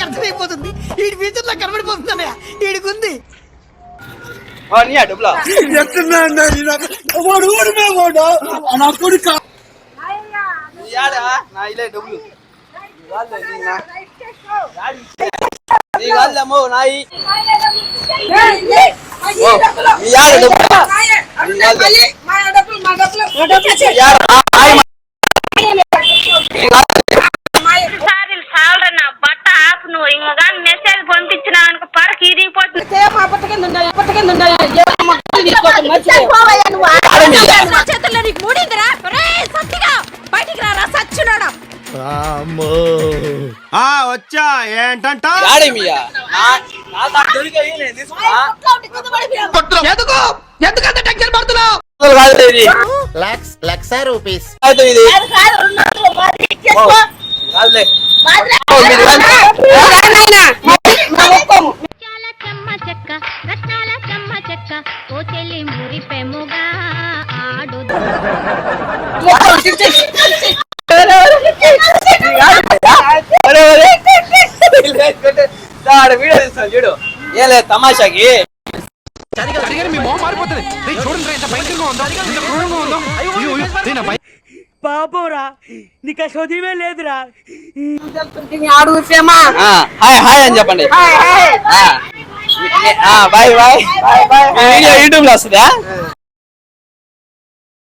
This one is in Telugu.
అర్థమైపోతుంది ఈ ఫ్యూచర్ లో కనబడిపోతుంది ఈడికుంది బట్ట ఆపు నువ్వు ఇంకా మెసేజ్ పంపించిన పరకి ఇరిగిపోతుంది వచ్చా ఏంటంట ఎందుకంత టెన్షన్ పడుతున్నావు లక్ష రూపీస్ చెమ్మ చెక్క రత్నాల చెమ్మ చెక్క ఓ చెల్లి మురిపెముగా ఆడు చూడు ఏలే తమాషాకి పాపరా నీకు చదివే లేదురా హాయ్ హాయ్ అని చెప్పండి బాయ్ బాయ్ యూట్యూబ్ లో వస్తుందా